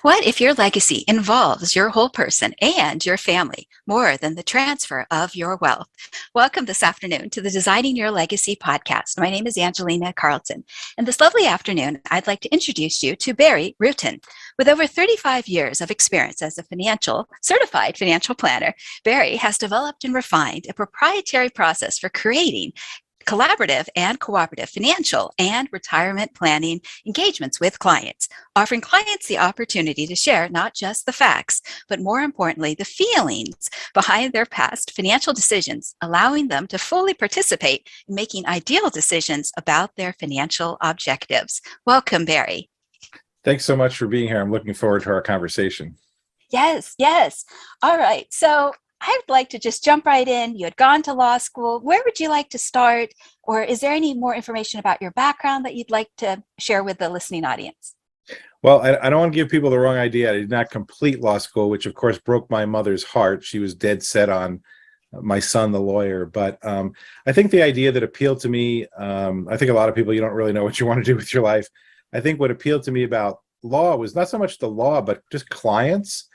What if your legacy involves your whole person and your family more than the transfer of your wealth? Welcome this afternoon to the Designing Your Legacy podcast. My name is Angelina Carleton, and this lovely afternoon, I'd like to introduce you to Barry Rutten. With over 35 years of experience as a certified financial planner, Barry has developed and refined a proprietary process for creating collaborative and cooperative financial and retirement planning engagements with clients, offering clients the opportunity to share not just the facts, but more importantly, the feelings behind their past financial decisions, allowing them to fully participate in making ideal decisions about their financial objectives. Welcome, Barry. Thanks so much for being here. I'm looking forward to our conversation. Yes, yes. All right. So I'd like to just jump right in. You had gone to law school. Where would you like to start? Or is there any more information about your background that you'd like to share with the listening audience? Well, I don't want to give people the wrong idea. I did not complete law school, which of course broke my mother's heart. She was dead set on my son, the lawyer. But I think the idea that appealed to me, I think a lot of people, you don't really know what you want to do with your life. I think what appealed to me about law was not so much the law, but just clients.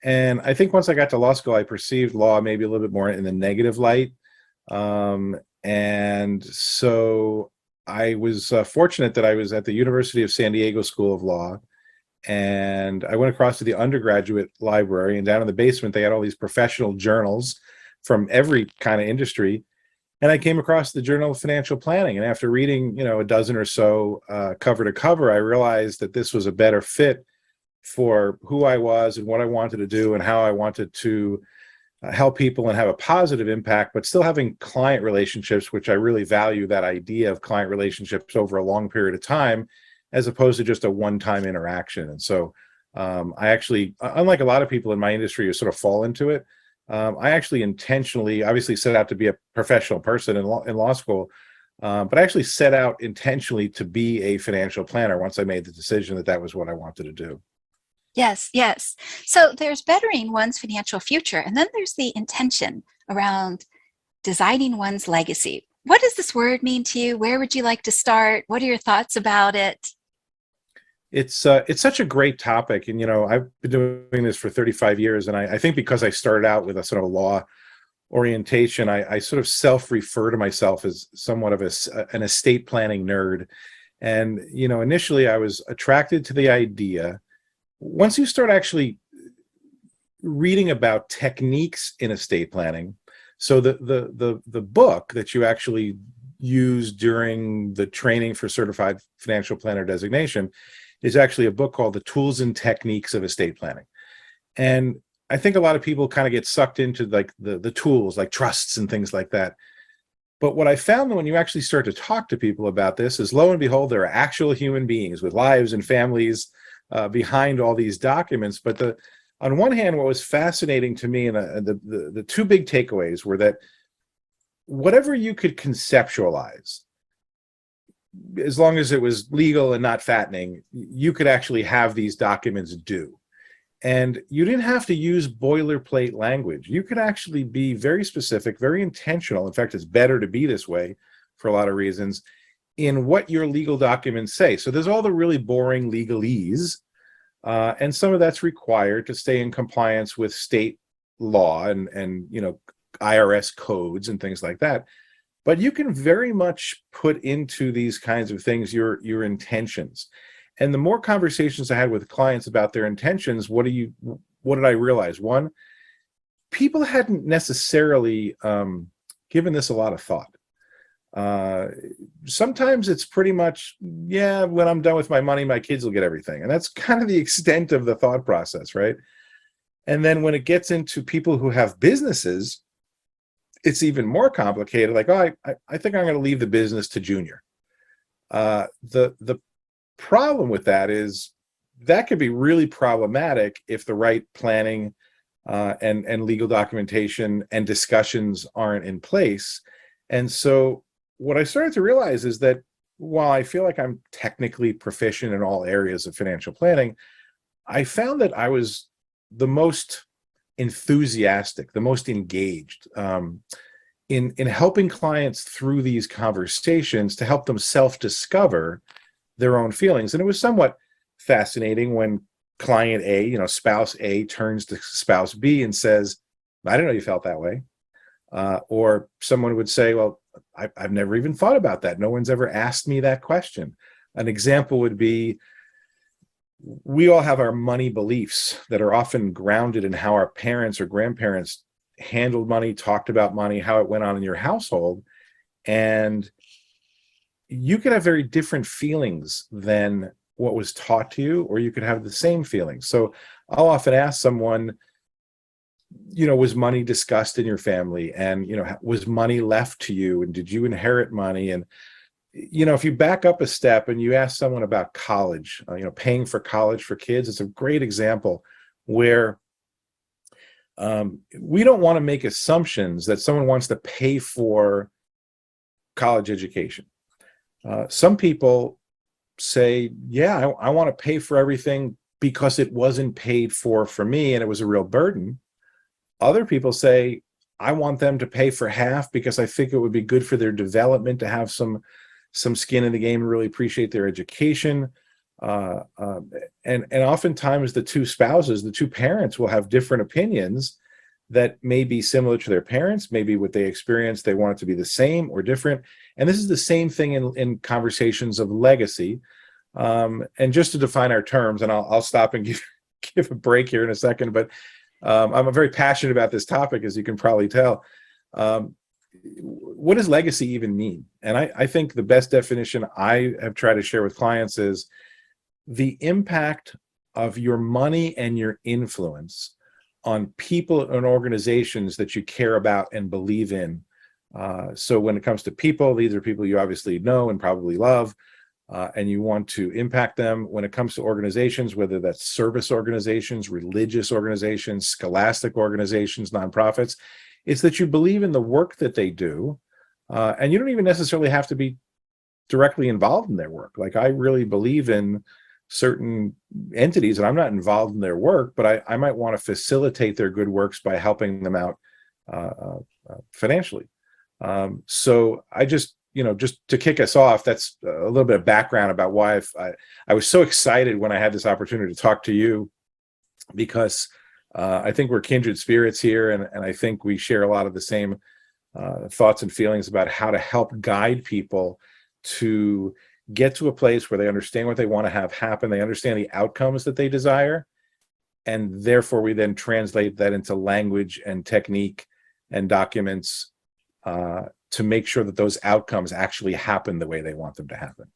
And I think once I got to law school, I perceived law maybe a little bit more in the negative light. And so I was fortunate that I was at the University of San Diego School of Law. And I went across to the undergraduate library, and down in the basement, they had all these professional journals from every kind of industry. And I came across the Journal of Financial Planning. And after reading, a dozen or so cover to cover, I realized that this was a better fit for who I was and what I wanted to do and how I wanted to help people and have a positive impact, but still having client relationships, which I really value that idea of client relationships over a long period of time, as opposed to just a one-time interaction. And so I actually, unlike a lot of people in my industry who sort of fall into it, I actually intentionally, obviously set out to be a professional person in law school, but I actually set out intentionally to be a financial planner once I made the decision that that was what I wanted to do. Yes, yes. So there's bettering one's financial future, and then there's the intention around designing one's legacy. What does this word mean to you? Where would you like to start? What are your thoughts about it? It's such a great topic, and I've been doing this for 35 years, and I think because I started out with a sort of law orientation, I sort of self-refer to myself as somewhat of an estate planning nerd. And initially I was attracted to the idea. Once you start actually reading about techniques in estate planning, so the book that you actually use during the training for certified financial planner designation is actually a book called The Tools and Techniques of Estate Planning. And I think a lot of people kind of get sucked into like the tools like trusts and things like that. But what I found that when you actually start to talk to people about this is, lo and behold, there are actual human beings with lives and families behind all these documents. But on one hand, what was fascinating to me, and the two big takeaways were that whatever you could conceptualize, as long as it was legal and not fattening, you could actually have these documents do. And you didn't have to use boilerplate language. You could actually be very specific, very intentional. In fact, it's better to be this way for a lot of reasons in what your legal documents say. So there's all the really boring legalese, and some of that's required to stay in compliance with state law and IRS codes and things like that. But you can very much put into these kinds of things your intentions. And the more conversations I had with clients about their intentions, what did I realize? One, people hadn't necessarily given this a lot of thought. Sometimes it's pretty much, yeah, when I'm done with my money, my kids will get everything. And that's kind of the extent of the thought process, right? And then when it gets into people who have businesses, it's even more complicated. Like, oh, I think I'm going to leave the business to Junior. The problem with that is that could be really problematic if the right planning and legal documentation and discussions aren't in place. And so what I started to realize is that while I feel like I'm technically proficient in all areas of financial planning, I found that I was the most enthusiastic, the most engaged in helping clients through these conversations to help them self-discover their own feelings. And it was somewhat fascinating when client A, spouse A turns to spouse B and says, I didn't know you felt that way. Or someone would say, well, I've never even thought about that. No one's ever asked me that question. An example would be, we all have our money beliefs that are often grounded in how our parents or grandparents handled money, talked about money, how it went on in your household. And you could have very different feelings than what was taught to you, or you could have the same feelings. So I'll often ask someone, was money discussed in your family? And, was money left to you? And did you inherit money? And, if you back up a step and you ask someone about college, paying for college for kids, it's a great example where we don't want to make assumptions that someone wants to pay for college education. Some people say, yeah, I want to pay for everything because it wasn't paid for me and it was a real burden. Other people say, I want them to pay for half because I think it would be good for their development to have some skin in the game and really appreciate their education. And oftentimes the two spouses, the two parents will have different opinions that may be similar to their parents. Maybe what they experienced, they want it to be the same or different. And this is the same thing in conversations of legacy. And just to define our terms, and I'll stop and give a break here in a second, but I'm very passionate about this topic, as you can probably tell. What does legacy even mean? And I think the best definition I have tried to share with clients is the impact of your money and your influence on people and organizations that you care about and believe in. So when it comes to people, these are people you obviously know and probably love, and you want to impact them. When it comes to organizations, whether that's service organizations, religious organizations, scholastic organizations, nonprofits, it's that you believe in the work that they do, and you don't even necessarily have to be directly involved in their work. Like, I really believe in certain entities and I'm not involved in their work, but I might want to facilitate their good works by helping them out financially. So I just to kick us off, that's a little bit of background about why I was so excited when I had this opportunity to talk to you, because I think we're kindred spirits here, and I think we share a lot of the same thoughts and feelings about how to help guide people to get to a place where they understand what they want to have happen, they understand the outcomes that they desire, and therefore we then translate that into language and technique and documents to make sure that those outcomes actually happen the way they want them to happen.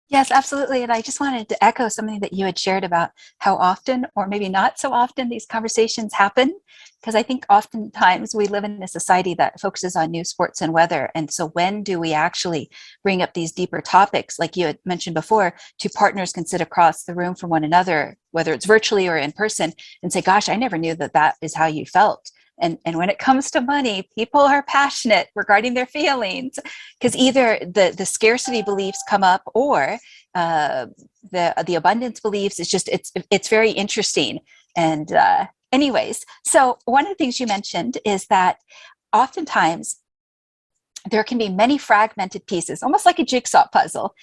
Yes, absolutely. And I just wanted to echo something that you had shared about how often, or maybe not so often, these conversations happen. Because I think oftentimes we live in a society that focuses on news, sports, and weather. And so when do we actually bring up these deeper topics, like you had mentioned before, two partners can sit across the room from one another, whether it's virtually or in person, and say, gosh, I never knew that is how you felt. And when it comes to money, people are passionate regarding their feelings, because either the scarcity beliefs come up, or the abundance beliefs. It's very interesting. And anyways, so one of the things you mentioned is that oftentimes there can be many fragmented pieces, almost like a jigsaw puzzle,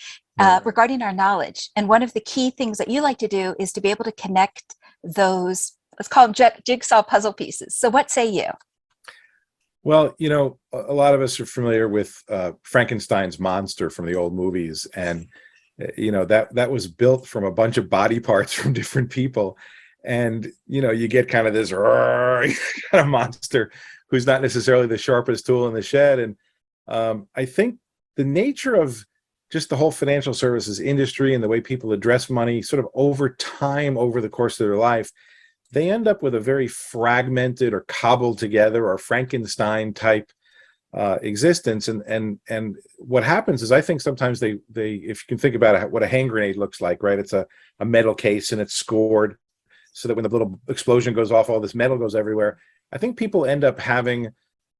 regarding our knowledge. And one of the key things that you like to do is to be able to connect those, let's call them jigsaw puzzle pieces. So what say you? Well, a lot of us are familiar with Frankenstein's monster from the old movies. And, that was built from a bunch of body parts from different people. And, you get kind of this kind of monster who's not necessarily the sharpest tool in the shed. And I think the nature of just the whole financial services industry and the way people address money sort of over time, over the course of their life, they end up with a very fragmented or cobbled together or Frankenstein type existence. And what happens is, I think sometimes they if you can think about it, what a hand grenade looks like, right? It's a metal case and it's scored so that when the little explosion goes off, all this metal goes everywhere. I think people end up having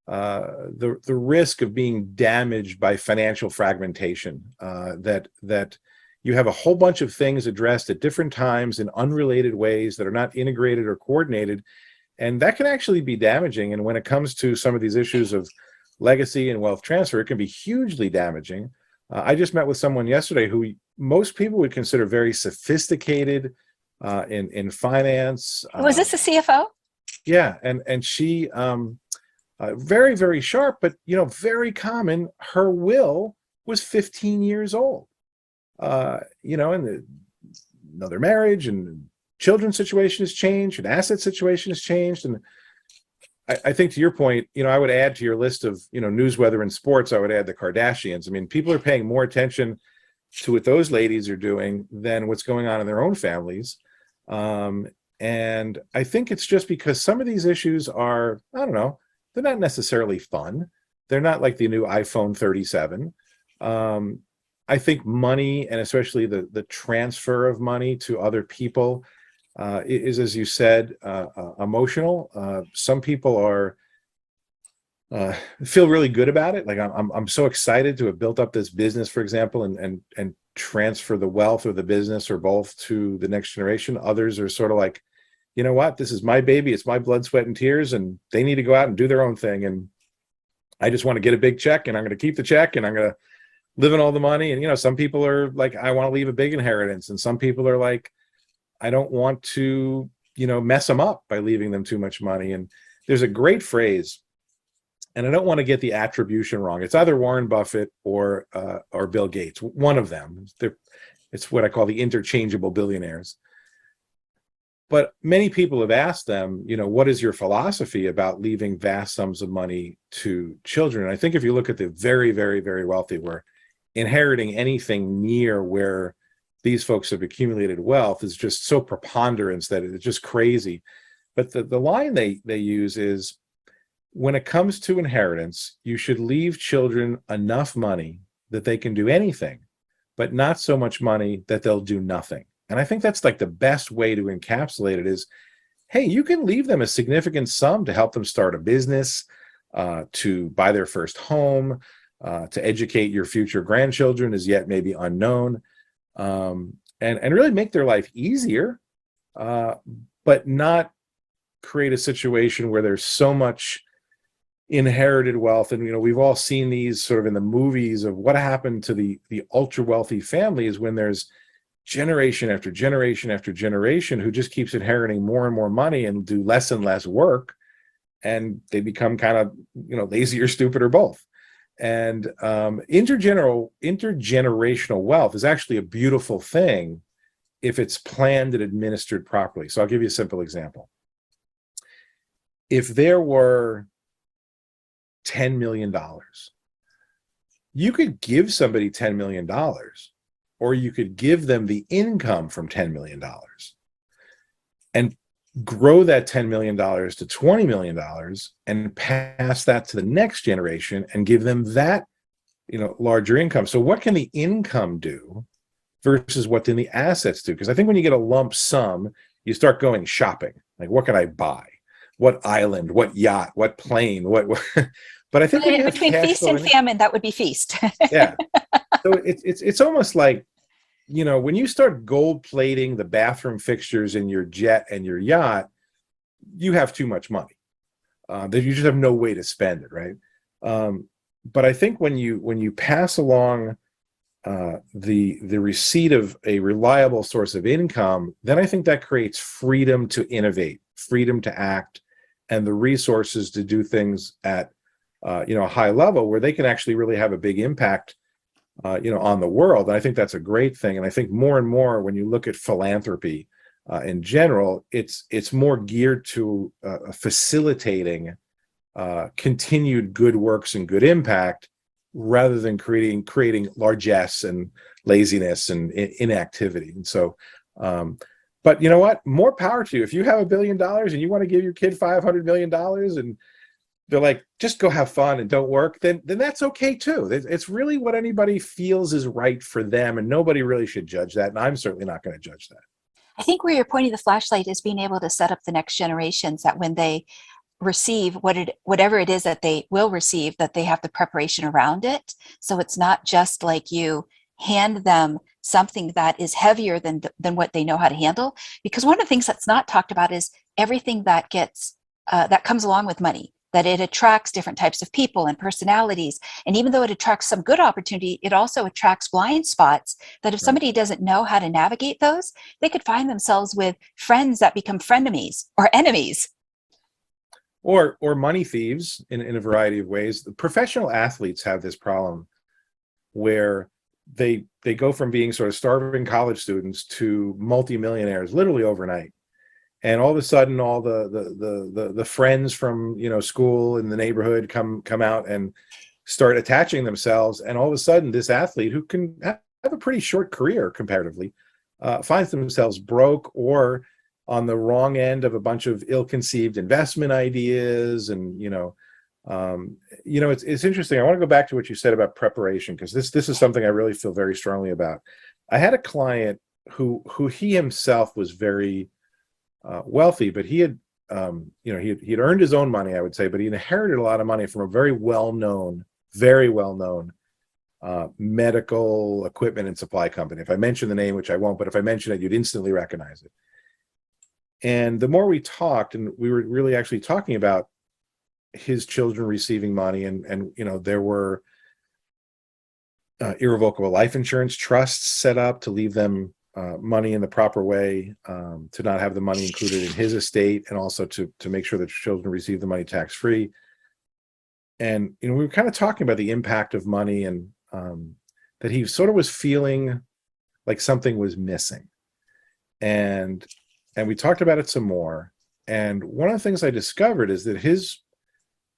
the risk of being damaged by financial fragmentation, that you have a whole bunch of things addressed at different times in unrelated ways that are not integrated or coordinated. And that can actually be damaging. And when it comes to some of these issues of legacy and wealth transfer, it can be hugely damaging. I just met with someone yesterday who most people would consider very sophisticated, in finance. Was this a CFO? Yeah, and she very, very sharp, but very common. Her will was 15 years old. And another marriage and children's situation has changed, and asset situation has changed, and I think to your point, I would add to your list of news, weather, and sports. I would add the Kardashians. I mean, people are paying more attention to what those ladies are doing than what's going on in their own families. And I think it's just because some of these issues are, I don't know, they're not necessarily fun. They're not like the new iPhone 37. I think money, and especially the transfer of money to other people, is, as you said, emotional. Some people are feel really good about it. Like I'm so excited to have built up this business, for example, and transfer the wealth or the business or both to the next generation. Others are sort of like, you know what, this is my baby, it's my blood, sweat, and tears, and they need to go out and do their own thing. And I just want to get a big check, and I'm going to keep the check, and I'm going to live in all the money. And some people are like, I want to leave a big inheritance, and some people are like, I don't want to mess them up by leaving them too much money. And there's a great phrase, and I don't want to get the attribution wrong. It's either Warren Buffett or Bill Gates, one of them. It's what I call the interchangeable billionaires. But many people have asked them, what is your philosophy about leaving vast sums of money to children? And I think if you look at the very, very, very wealthy, where inheriting anything near where these folks have accumulated wealth is just so preponderant that it's just crazy. But the line they use is, when it comes to inheritance, you should leave children enough money that they can do anything, but not so much money that they'll do nothing. And I think that's like the best way to encapsulate it is, hey, you can leave them a significant sum to help them start a business, to buy their first home, to educate your future grandchildren as yet maybe unknown, and really make their life easier, but not create a situation where there's so much inherited wealth. And we've all seen these sort of in the movies of what happened to the ultra wealthy families when there's generation after generation after generation who just keeps inheriting more and more money and do less and less work, and they become kind of lazy or stupid or both. And intergenerational wealth is actually a beautiful thing if it's planned and administered properly. So I'll give you a simple example. If there were $10 million, you could give somebody $10 million, or you could give them the income from $10 million and grow that $10 million to $20 million and pass that to the next generation and give them that, larger income. So what can the income do versus what can the assets do? Because I think when you get a lump sum, you start going shopping. Like, what can I buy? What island? What yacht? What plane? What But I think when you have between feast and famine, that would be feast. Yeah. So it's almost like, when you start gold plating the bathroom fixtures in your jet and your yacht, you have too much money. That you just have no way to spend it, right? But I think when you pass along the receipt of a reliable source of income, then I think that creates freedom to innovate, freedom to act, and the resources to do things at a high level where they can actually really have a big impact on the world. And I think that's a great thing. And I think more and more when you look at philanthropy in general, it's more geared to facilitating continued good works and good impact rather than creating largesse and laziness and inactivity. And so, but you know what? More power to you. If you have $1 billion and you want to give your kid $500 million and they're like, just go have fun and don't work, then that's okay too. It's really what anybody feels is right for them, and nobody really should judge that. And I'm certainly not going to judge that. I think where you're pointing the flashlight is being able to set up the next generations that when they receive whatever it is that they will receive, that they have the preparation around it. So it's not just like you hand them something that is heavier than what they know how to handle. Because one of the things that's not talked about is everything that gets that comes along with money. that it attracts different types of people and personalities. And even though it attracts some good opportunity, it also attracts blind spots that if Right. somebody doesn't know how to navigate those, they could find themselves with friends that become frenemies or enemies. Or money thieves in a variety of ways. The professional athletes have this problem where they go from being sort of starving college students to multimillionaires literally overnight. And all of a sudden, all the friends from school in the neighborhood come out and start attaching themselves. And all of a sudden, this athlete who can have a pretty short career comparatively finds themselves broke or on the wrong end of a bunch of ill-conceived investment ideas. And it's interesting. I want to go back to what you said about preparation, because this is something I really feel very strongly about. I had a client who he himself was very wealthy, but he had he'd earned his own money, I would say, but he inherited a lot of money from a very well known medical equipment and supply company. If I mention the name, which I won't, but if I mention it, you'd instantly recognize it. And the more we talked, and we were really actually talking about his children receiving money, and there were irrevocable life insurance trusts set up to leave them money in the proper way, to not have the money included in his estate, and also to make sure that children receive the money tax free. And we were kind of talking about the impact of money, and that he sort of was feeling like something was missing. And we talked about it some more. And one of the things I discovered is that his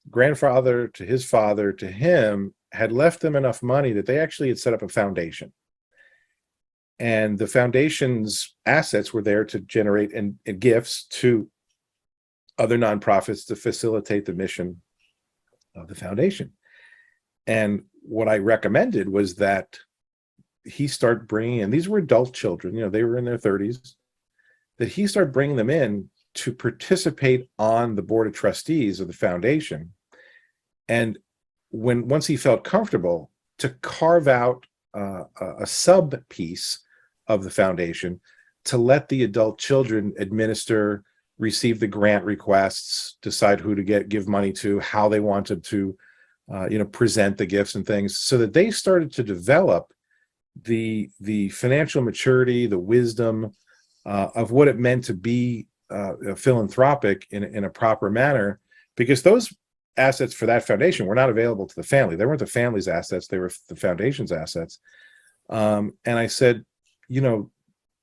grandfather to his father to him had left them enough money that they actually had set up a foundation. And the foundation's assets were there to generate and gifts to other nonprofits to facilitate the mission of the foundation. And what I recommended was that he start bringing in, these were adult children, they were in their 30s, that he start bringing them in to participate on the board of trustees of the foundation. And once he felt comfortable, to carve out a sub piece of the foundation to let the adult children administer, receive the grant requests, decide who to give money to, how they wanted to present the gifts and things, so that they started to develop the financial maturity, the wisdom of what it meant to be philanthropic in a proper manner, because those assets for that foundation were not available to the family. They weren't the family's assets, they were the foundation's assets. And I said,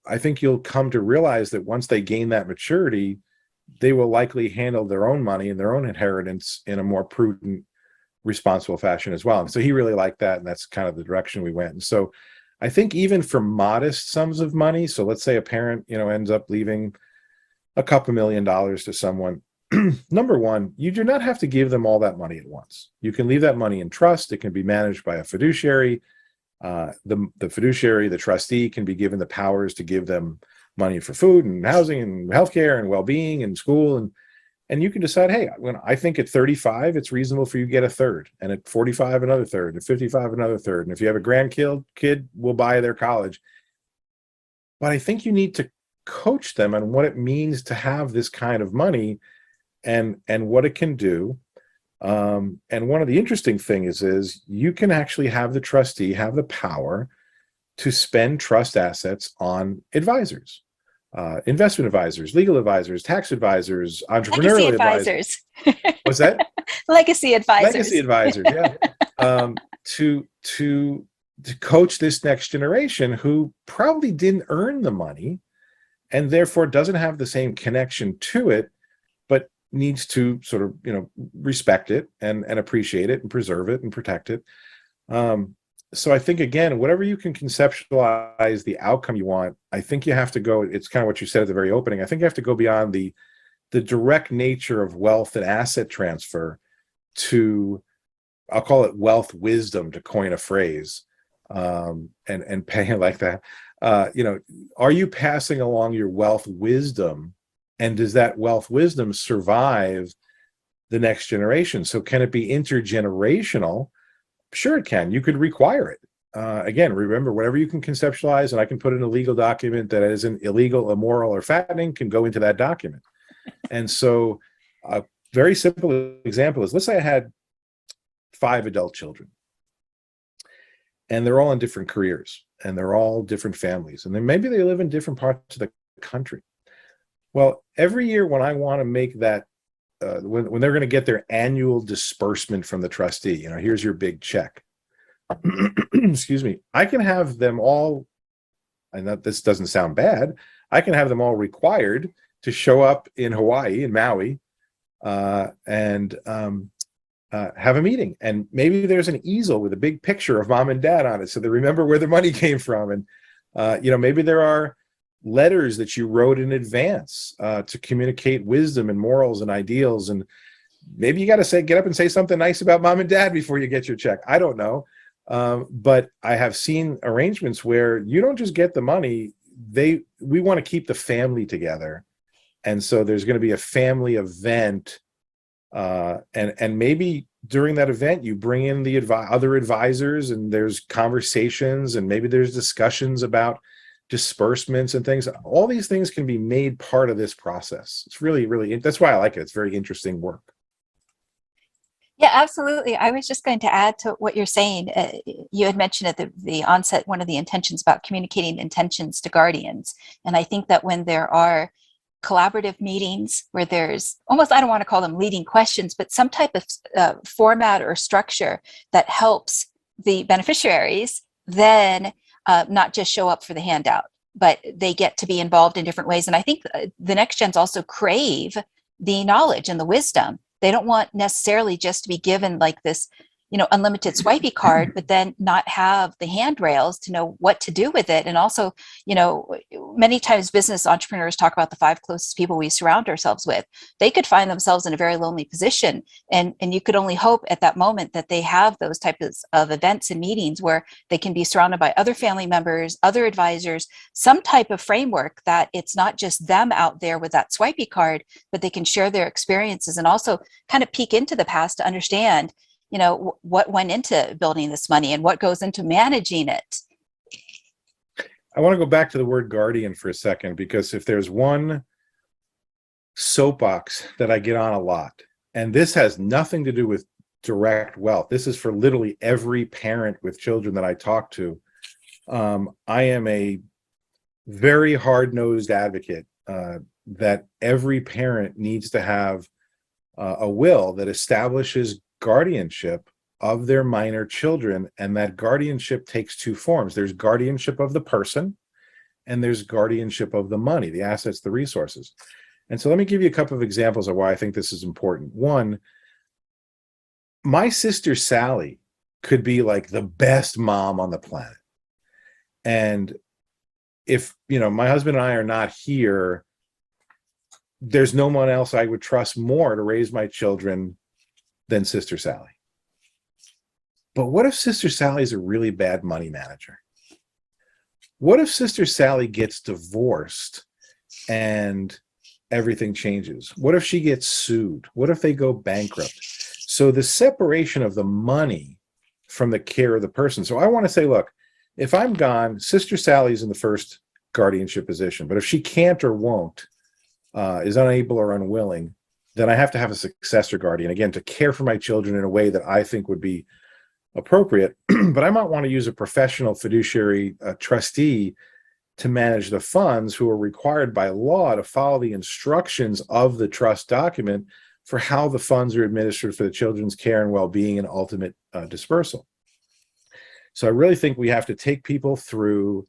I think you'll come to realize that once they gain that maturity, they will likely handle their own money and their own inheritance in a more prudent, responsible fashion as well. And so he really liked that, and that's kind of the direction we went. And so I think even for modest sums of money, so let's say a parent, ends up leaving a couple $1 million to someone. Number one, you do not have to give them all that money at once. You can leave that money in trust. It can be managed by a fiduciary. The fiduciary, the trustee, can be given the powers to give them money for food and housing and healthcare and well-being and school. And you can decide, hey, when I think at 35, it's reasonable for you to get a third, and at 45, another third, at 55, another third. And if you have a grandkid, we'll buy their college. But I think you need to coach them on what it means to have this kind of money and what it can do. And one of the interesting things is you can actually have the trustee have the power to spend trust assets on advisors, investment advisors, legal advisors, tax advisors, entrepreneurial advisors. What's that? Legacy advisors. Legacy advisors, yeah. To coach this next generation who probably didn't earn the money and therefore doesn't have the same connection to it, but needs to sort of respect it and appreciate it and preserve it and protect it. So I think, again, whatever you can conceptualize the outcome you want, I think you have to go, it's kind of what you said at the very opening, I think you have to go beyond the direct nature of wealth and asset transfer to, I'll call it wealth wisdom, to coin a phrase, and pay it like that. Are you passing along your wealth wisdom? And does that wealth wisdom survive the next generation? So can it be intergenerational? Sure, it can. You could require it. Again, remember, whatever you can conceptualize, and I can put in a legal document that isn't illegal, immoral, or fattening, can go into that document. And so very simple example is, let's say I had 5 adult children, and they're all in different careers, and they're all different families, and then maybe they live in different parts of the country. Well, every year when I want to make that, when they're going to get their annual disbursement from the trustee, here's your big check. Excuse me. I can have them all, and that this doesn't sound bad, I can have them all required to show up in Hawaii, in Maui, and have a meeting. And maybe there's an easel with a big picture of mom and dad on it, so they remember where the money came from. And maybe there are letters that you wrote in advance to communicate wisdom and morals and ideals. And maybe you got to get up and say something nice about mom and dad before you get your check. I don't know. But I have seen arrangements where you don't just get the money. We want to keep the family together. And so there's going to be a family event. And maybe during that event, you bring in the other advisors, and there's conversations, and maybe there's discussions about disbursements and things. All these things can be made part of this process. It's really, really, that's why I like it. It's very interesting work. Yeah, absolutely. I was just going to add to what you're saying. You had mentioned at the onset one of the intentions about communicating intentions to guardians. And I think that when there are collaborative meetings where there's almost, I don't want to call them leading questions, but some type of format or structure that helps the beneficiaries then not just show up for the handout, but they get to be involved in different ways. And I think the next gens also crave the knowledge and the wisdom. They don't want necessarily just to be given like this, unlimited swipey card, but then not have the handrails to know what to do with it. And also, many times business entrepreneurs talk about the 5 closest people we surround ourselves with. They could find themselves in a very lonely position. And you could only hope at that moment that they have those types of events and meetings where they can be surrounded by other family members, other advisors, some type of framework that it's not just them out there with that swipey card, but they can share their experiences and also kind of peek into the past to understand what went into building this money and what goes into managing it. I want to go back to the word guardian for a second, because if there's one soapbox that I get on a lot, and this has nothing to do with direct wealth, this is for literally every parent with children that I talk to. I am a very hard-nosed advocate that every parent needs to have a will that establishes guardianship of their minor children, and that guardianship takes 2 forms. There's guardianship of the person, and there's guardianship of the money, the assets, the resources. And so let me give you a couple of examples of why I think this is important. One, my sister Sally could be like the best mom on the planet, and if my husband and I are not here, there's no one else I would trust more to raise my children than Sister Sally. But what if Sister Sally is a really bad money manager? What if Sister Sally gets divorced and everything changes? What if she gets sued? What if they go bankrupt? So the separation of the money from the care of the person. So I want to say, look, if I'm gone, Sister Sally's in the first guardianship position. But if she can't or won't, is unable or unwilling, then I have to have a successor guardian, again, to care for my children in a way that I think would be appropriate. But I might want to use a professional fiduciary trustee to manage the funds, who are required by law to follow the instructions of the trust document for how the funds are administered for the children's care and well-being and ultimate dispersal. So I really think we have to take people through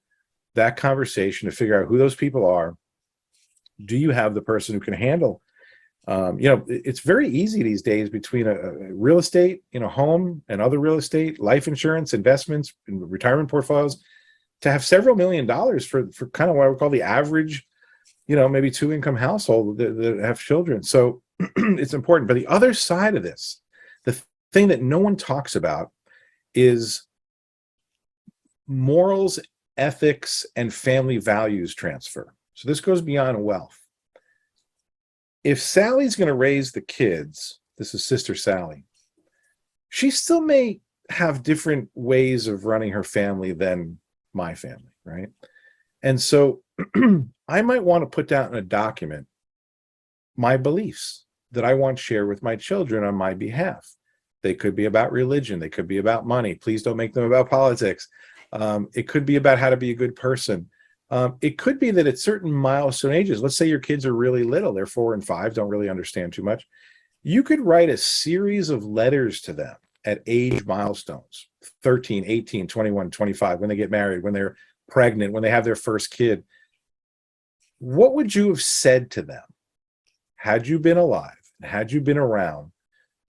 that conversation to figure out who those people are. Do you have the person who can handle? It's very easy these days between a real estate, home and other real estate, life insurance, investments, and retirement portfolios, to have several $1,000,000 for kind of what I would call the average, maybe 2-income household that have children. So it's important. But the other side of this, the thing that no one talks about, is morals, ethics, and family values transfer. So this goes beyond wealth. If Sally's going to raise the kids, this is Sister Sally, she still may have different ways of running her family than my family, right? And so I might want to put down in a document my beliefs, that I want shared with my children on my behalf. They could be about religion. They could be about money. Please don't make them about politics. It could be about how to be a good person. It could be that at certain milestone ages, let's say your kids are really little, they're 4 and 5, don't really understand too much. You could write a series of letters to them at age milestones, 13, 18, 21, 25, when they get married, when they're pregnant, when they have their first kid. What would you have said to them had you been alive, had you been around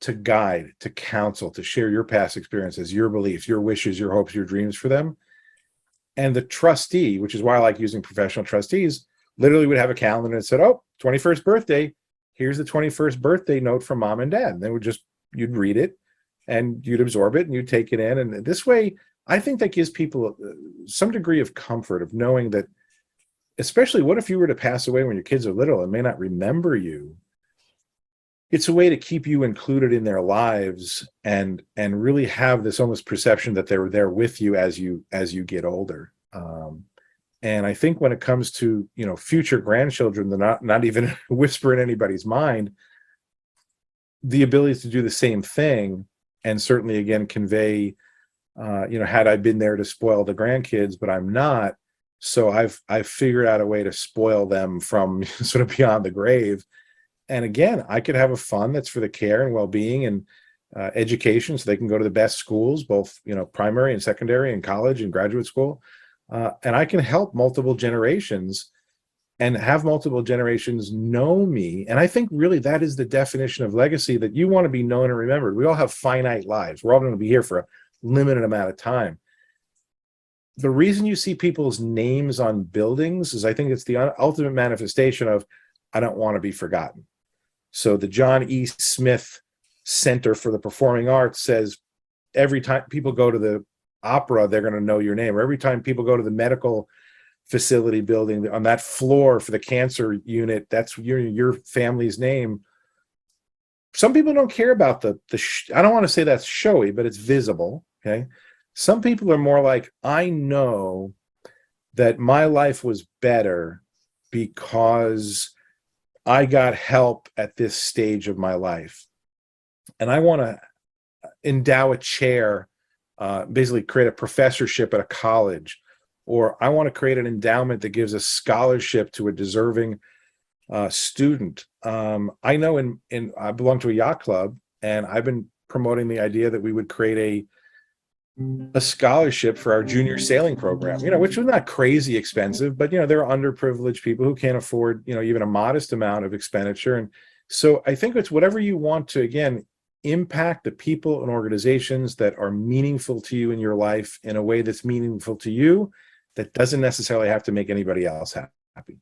to guide, to counsel, to share your past experiences, your beliefs, your wishes, your hopes, your dreams for them? And the trustee, which is why I like using professional trustees, literally would have a calendar that said, oh, 21st birthday, here's the 21st birthday note from mom and dad. And they would just, you'd read it and you'd absorb it and you'd take it in. And this way, I think that gives people some degree of comfort of knowing that, especially what if you were to pass away when your kids are little and may not remember you? It's a way to keep you included in their lives and really have this almost perception that they're there with you as you get older. And I think when it comes to, future grandchildren, they're not even a whisper in anybody's mind, the ability to do the same thing and certainly again convey, had I been there to spoil the grandkids, but I'm not. So I've figured out a way to spoil them from sort of beyond the grave. And again, I could have a fund that's for the care and well-being and education, so they can go to the best schools, both primary and secondary and college and graduate school. And I can help multiple generations and have multiple generations know me. And I think really that is the definition of legacy, that you want to be known and remembered. We all have finite lives. We're all going to be here for a limited amount of time. The reason you see people's names on buildings is I think it's the ultimate manifestation of, I don't want to be forgotten. So the John E. Smith Center for the Performing Arts says every time people go to the opera, they're going to know your name. Or every time people go to the medical facility building, on that floor for the cancer unit, that's your family's name. Some people don't care about I don't want to say that's showy, but it's visible. Okay. Some people are more like, I know that my life was better because I got help at this stage of my life. And I want to endow a chair, basically create a professorship at a college, or I want to create an endowment that gives a scholarship to a deserving student. I know I belong to a yacht club, and I've been promoting the idea that we would create a scholarship for our junior sailing program, which was not crazy expensive, but there are underprivileged people who can't afford, even a modest amount of expenditure. And so I think it's whatever you want to, again, impact the people and organizations that are meaningful to you in your life in a way that's meaningful to you, that doesn't necessarily have to make anybody else happy.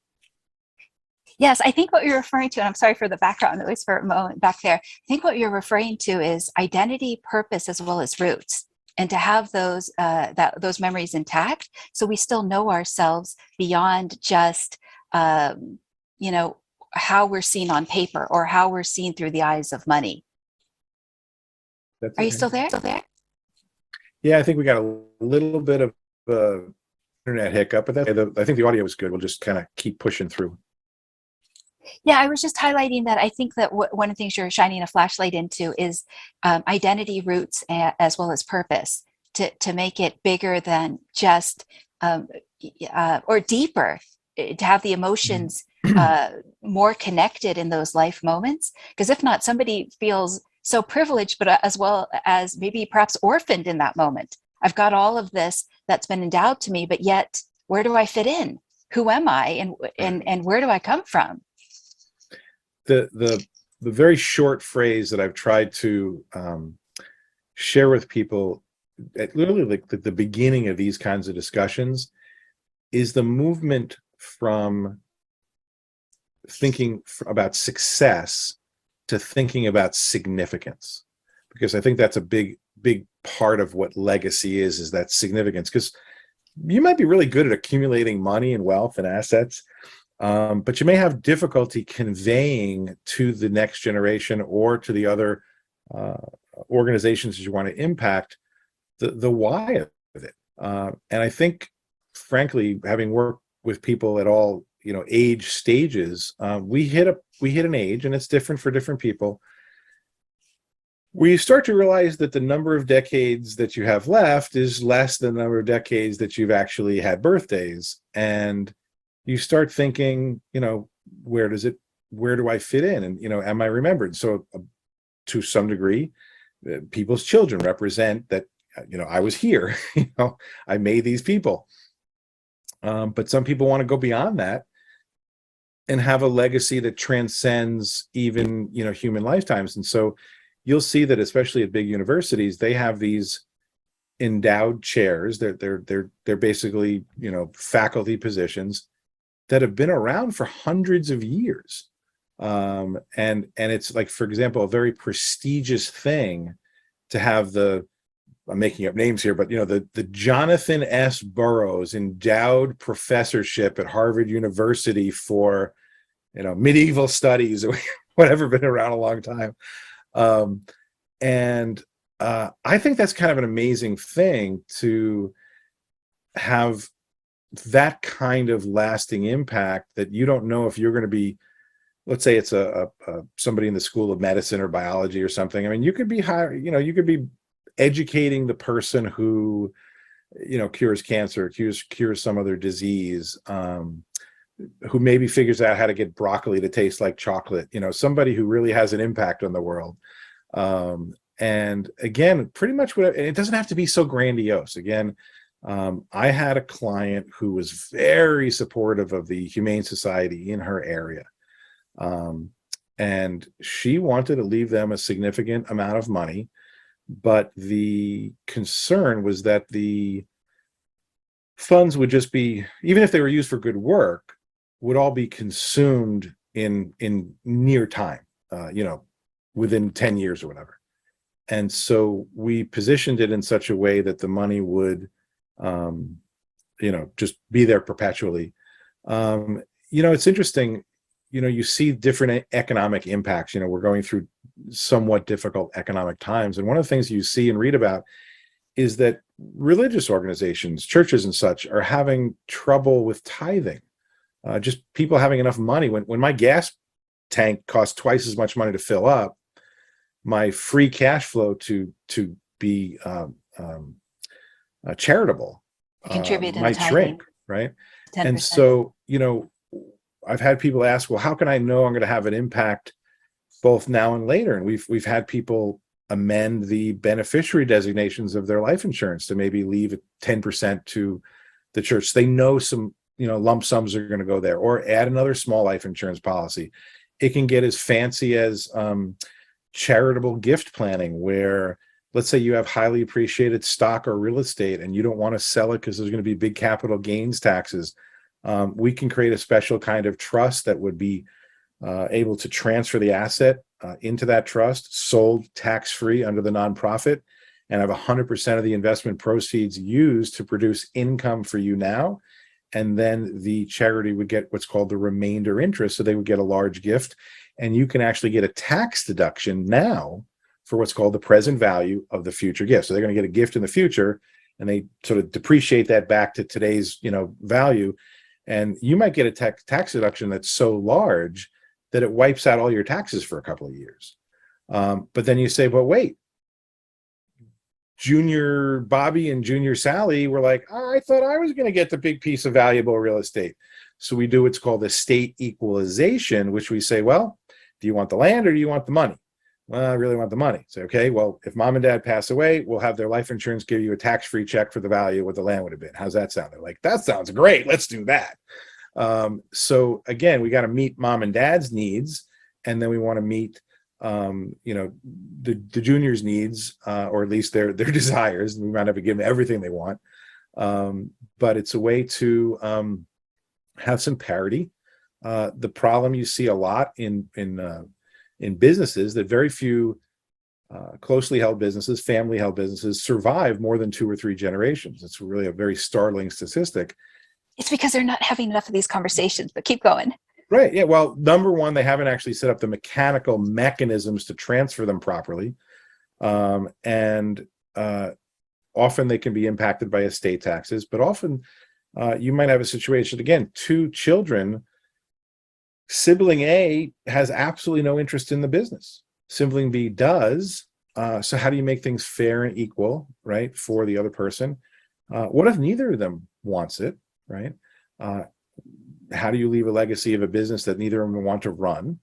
Yes, I think what you're referring to, and I'm sorry for the background noise for a moment back there. I think what you're referring to is identity, purpose, as well as roots, and to have those memories intact, so we still know ourselves beyond just how we're seen on paper or how we're seen through the eyes of money. Are you still there? Yeah, I think we got a little bit of internet hiccup, but I think the audio was good. We'll just kind of keep pushing through. Yeah, I was just highlighting that I think that one of the things you're shining a flashlight into is identity, roots, as well as purpose, to make it bigger than just or deeper, to have the emotions more connected in those life moments. Because if not, somebody feels so privileged, but as well as maybe perhaps orphaned in that moment. I've got all of this that's been endowed to me, but yet where do I fit in? Who am I, and where do I come from? The very short phrase that I've tried to share with people at literally like the beginning of these kinds of discussions is the movement from thinking about success to thinking about significance, because I think that's a big part of what legacy is that significance. Because you might be really good at accumulating money and wealth and assets, but you may have difficulty conveying to the next generation or to the other organizations that you want to impact the why of it. And I think, frankly, having worked with people at all age stages, we hit an age, and it's different for different people, where you start to realize that the number of decades that you have left is less than the number of decades that you've actually had birthdays. And you start thinking, where do I fit in? And, am I remembered? So to some degree, people's children represent that, I was here, I made these people. But some people want to go beyond that and have a legacy that transcends even, human lifetimes. And so you'll see that, especially at big universities, they have these endowed chairs. They're basically, faculty positions that have been around for hundreds of years. And it's like, for example, a very prestigious thing to have I'm making up names here, but the Jonathan S. Burroughs Endowed Professorship at Harvard University for medieval studies, or whatever, been around a long time. And I think that's kind of an amazing thing to have, that kind of lasting impact, that you don't know if you're going to be, let's say it's somebody in the School of Medicine or biology or something. I mean, you could be you could be educating the person who, cures cancer, cures some other disease, who maybe figures out how to get broccoli to taste like chocolate, somebody who really has an impact on the world. And again, pretty much it doesn't have to be so grandiose. Again, I had a client who was very supportive of the Humane Society in her area. And she wanted to leave them a significant amount of money, but the concern was that the funds would just be, even if they were used for good work, would all be consumed in near time, within 10 years or whatever. And so we positioned it in such a way that the money would, just be there perpetually. It's interesting, you see different economic impacts. We're going through somewhat difficult economic times. And one of the things you see and read about is that religious organizations, churches and such, are having trouble with tithing. Just people having enough money. When my gas tank costs twice as much money to fill up, my free cash flow to be charitable Contribute in might tithing. shrink, right? 10%. And so, I've had people ask, well, how can I know I'm going to have an impact both now and later? And we've had people amend the beneficiary designations of their life insurance to maybe leave 10% to the church. They know some, lump sums are going to go there, or add another small life insurance policy. It can get as fancy as charitable gift planning, where let's say you have highly appreciated stock or real estate and you don't want to sell it because there's going to be big capital gains taxes. We can create a special kind of trust that would be able to transfer the asset into that trust, sold tax-free under the nonprofit, and have 100% of the investment proceeds used to produce income for you now. And then the charity would get what's called the remainder interest. So they would get a large gift, and you can actually get a tax deduction now for what's called the present value of the future gift. So they're going to get a gift in the future, and they sort of depreciate that back to today's, value. And you might get a tax deduction that's so large that it wipes out all your taxes for a couple of years. But then you say, but wait, Junior Bobby and Junior Sally were like, I thought I was going to get the big piece of valuable real estate. So we do what's called estate equalization, which we say, well, do you want the land or do you want the money? Well, I really want the money. So, okay, well, if mom and dad pass away, we'll have their life insurance give you a tax-free check for the value of what the land would have been. How's that sound? They're like, that sounds great. Let's do that. So again, we got to meet mom and dad's needs, and then we want to meet, the juniors' needs, or at least their desires. And we might have to give them everything they want. But it's a way to have some parity. The problem you see a lot in businesses, that very few closely held businesses, family held businesses, survive more than 2 or 3 generations. It's really a very startling statistic. It's because they're not having enough of these conversations, but keep going. Right. Yeah. Well, number one, they haven't actually set up the mechanical mechanisms to transfer them properly. And often they can be impacted by estate taxes, but often you might have a situation, again, 2 children Sibling A has absolutely no interest in the business. Sibling B does. So how do you make things fair and equal, right, for the other person? What if neither of them wants it, right? How do you leave a legacy of a business that neither of them want to run?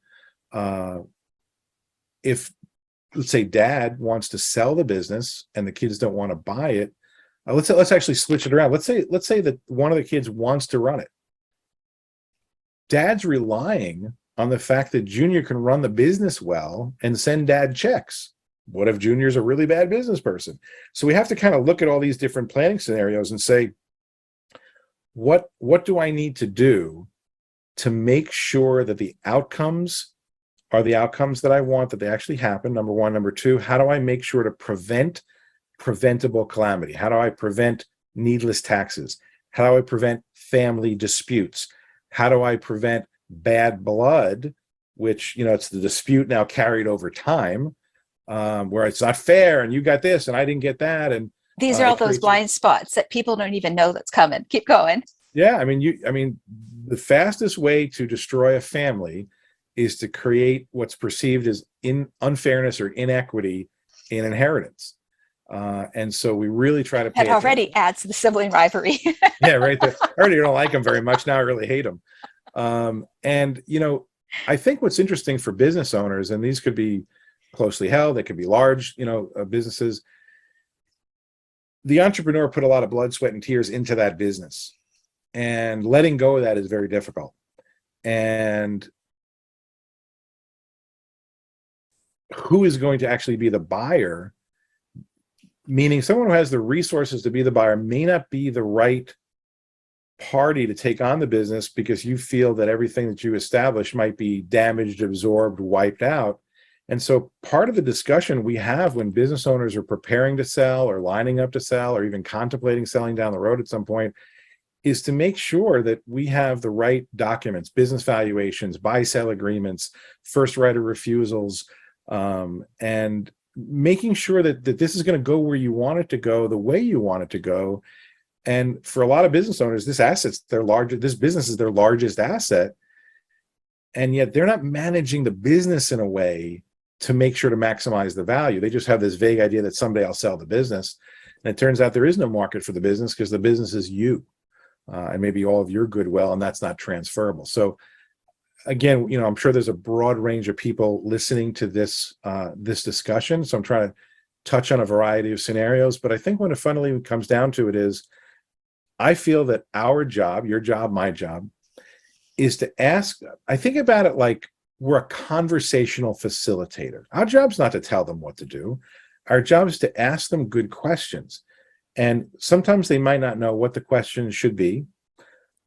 If, let's say, dad wants to sell the business and the kids don't want to buy it, let's actually switch it around. Let's say that one of the kids wants to run it. Dad's relying on the fact that Junior can run the business well and send dad checks. What if Junior's a really bad business person? So we have to kind of look at all these different planning scenarios and say, what do I need to do to make sure that the outcomes are the outcomes that I want, that they actually happen, number one. Number two, how do I make sure to prevent preventable calamity? How do I prevent needless taxes? How do I prevent family disputes? How do I prevent bad blood, which, it's the dispute now carried over time, where it's not fair and you got this and I didn't get that. And these are all those blind spots that people don't even know that's coming. Keep going. Yeah, the fastest way to destroy a family is to create what's perceived as unfairness or inequity in inheritance. And so we really try to pay That already adds to the sibling rivalry. Yeah, right there. I already don't like them very much. Now I really hate them. And I think what's interesting for business owners, and these could be closely held, they could be large, businesses. The entrepreneur put a lot of blood, sweat, and tears into that business. And letting go of that is very difficult. And who is going to actually be the buyer, meaning someone who has the resources to be the buyer may not be the right party to take on the business because you feel that everything that you establish might be damaged, absorbed, wiped out. And so part of the discussion we have when business owners are preparing to sell or lining up to sell or even contemplating selling down the road at some point is to make sure that we have the right documents, business valuations, buy-sell agreements, first right of refusals, and making sure that this is going to go where you want it to go, the way you want it to go. And for a lot of business owners, this business is their largest asset. And yet they're not managing the business in a way to make sure to maximize the value. They just have this vague idea that someday I'll sell the business. And it turns out there is no market for the business because the business is you. And maybe all of your goodwill, and that's not transferable. So again, I'm sure there's a broad range of people listening to this discussion. So I'm trying to touch on a variety of scenarios, but I think when it finally comes down to it is, I feel that our job, your job, my job, is to ask. I think about it like we're a conversational facilitator. Our job's not to tell them what to do. Our job is to ask them good questions. And sometimes they might not know what the questions should be,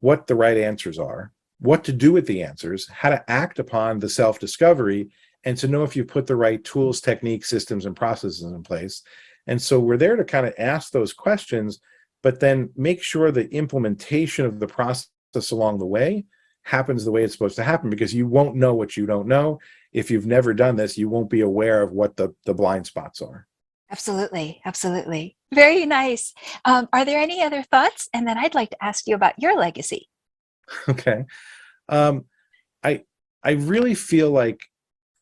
what the right answers are, what to do with the answers, how to act upon the self-discovery, and to know if you put the right tools, techniques, systems, and processes in place. And so we're there to kind of ask those questions, but then make sure the implementation of the process along the way happens the way it's supposed to happen, because you won't know what you don't know. If you've never done this, you won't be aware of what the blind spots are. Absolutely. Absolutely. Very nice. Are there any other thoughts? And then I'd like to ask you about your legacy. Okay. I really feel like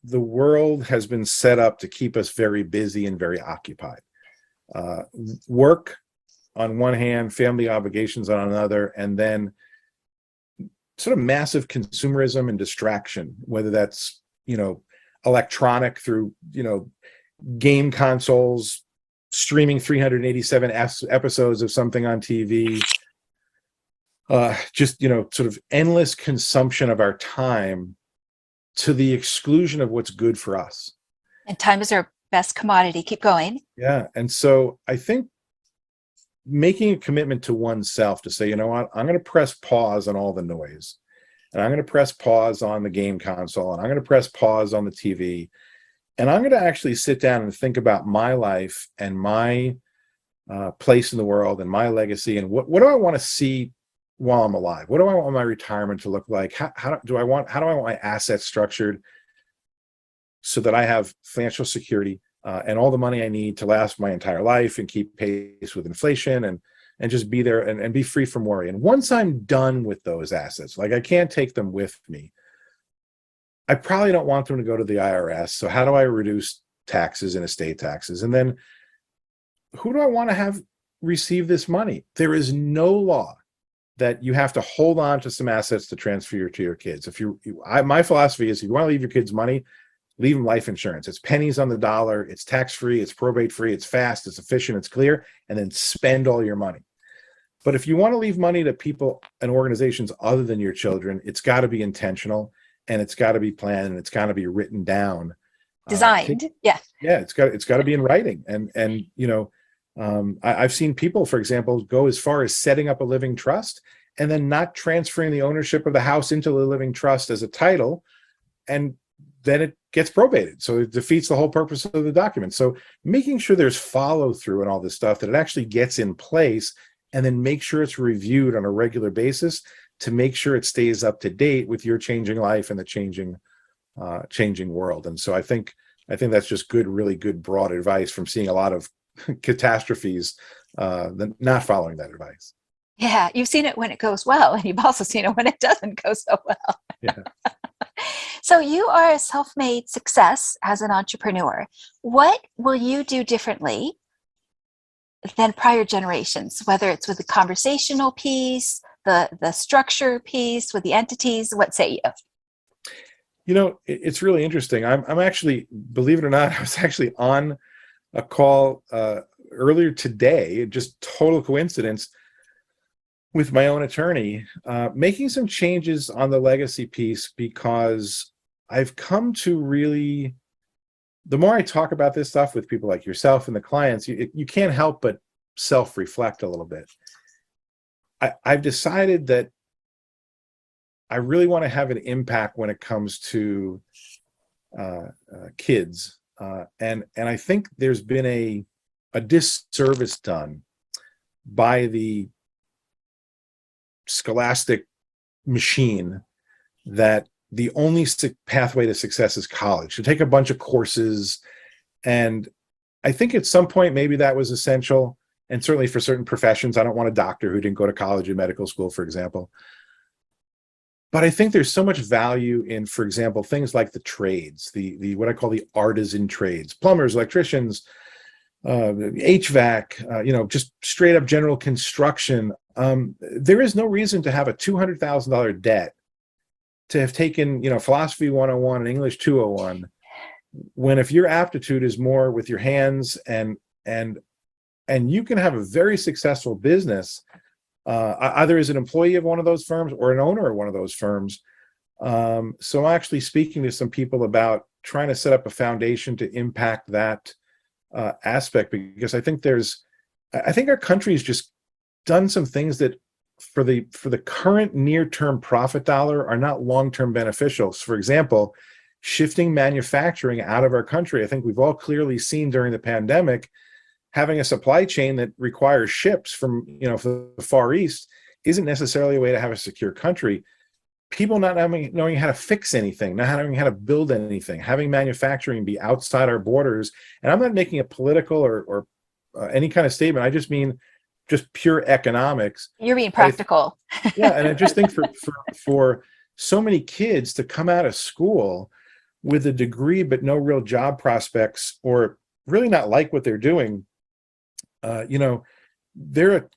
the world has been set up to keep us very busy and very occupied. Work on one hand, family obligations on another, and then sort of massive consumerism and distraction, whether that's, electronic through, game consoles, streaming 387 episodes of something on TV, just, sort of endless consumption of our time to the exclusion of what's good for us. And time is our best commodity. Keep going. Yeah. And so I think making a commitment to oneself to say, you know what, I'm going to press pause on all the noise, and I'm going to press pause on the game console, and I'm going to press pause on the TV, and I'm going to actually sit down and think about my life and my place in the world and my legacy, and what do I want to see while I'm alive? What do I want my retirement to look like? How do I want my assets structured so that I have financial security and all the money I need to last my entire life and keep pace with inflation and just be there and be free from worry. And once I'm done with those assets, like I can't take them with me, I probably don't want them to go to the IRS. So how do I reduce taxes and estate taxes? And then who do I want to have receive this money? There is no law that you have to hold on to some assets to transfer to your kids. My philosophy is, if you want to leave your kids money, leave them life insurance. It's pennies on the dollar. It's tax-free. It's probate-free. It's fast. It's efficient. It's clear. And then spend all your money. But if you want to leave money to people and organizations other than your children, it's got to be intentional, and it's got to be planned, and it's got to be written down. Designed. Yeah. Yeah, it's got to be in writing. And I've seen people, for example, go as far as setting up a living trust and then not transferring the ownership of the house into the living trust as a title, and then it gets probated. So it defeats the whole purpose of the document. So making sure there's follow through and all this stuff, that it actually gets in place, and then make sure it's reviewed on a regular basis to make sure it stays up to date with your changing life and the changing world. And so I think that's just really good broad advice from seeing a lot of catastrophes than not following that advice. Yeah, you've seen it when it goes well, and you've also seen it when it doesn't go so well. Yeah. So you are a self-made success as an entrepreneur. What will you do differently than prior generations, whether it's with the conversational piece, the structure piece, with the entities? What say you? It's really interesting. I'm actually, believe it or not, I was actually on a call earlier today, just total coincidence, with my own attorney, making some changes on the legacy piece, because I've come to really, the more I talk about this stuff with people like yourself and the clients, you can't help but self-reflect a little bit. I've decided that I really want to have an impact when it comes to kids. And I think there's been a disservice done by the scholastic machine, that the only pathway to success is college, to take a bunch of courses. And I think at some point maybe that was essential, and certainly for certain professions. I don't want a doctor who didn't go to college and medical school, for example. But I think there's so much value in, for example, things like the trades, the what I call the artisan trades: plumbers, electricians, HVAC, just straight up general construction. There is no reason to have a $200,000 debt to have taken, philosophy 101 and English 201, when if your aptitude is more with your hands, and you can have a very successful business, either as an employee of one of those firms or an owner of one of those firms. So I'm actually speaking to some people about trying to set up a foundation to impact that aspect, because I think our country's just done some things that for the current near-term profit dollar are not long-term beneficial. So for example, shifting manufacturing out of our country. I think we've all clearly seen during the pandemic, having a supply chain that requires ships from from the Far East isn't necessarily a way to have a secure country. People not knowing how to fix anything, not knowing how to build anything, having manufacturing be outside our borders. And I'm not making a political or any kind of statement. I just mean just pure economics. You're being practical. Yeah, and I just think for so many kids to come out of school with a degree but no real job prospects, or really not like what they're doing, they're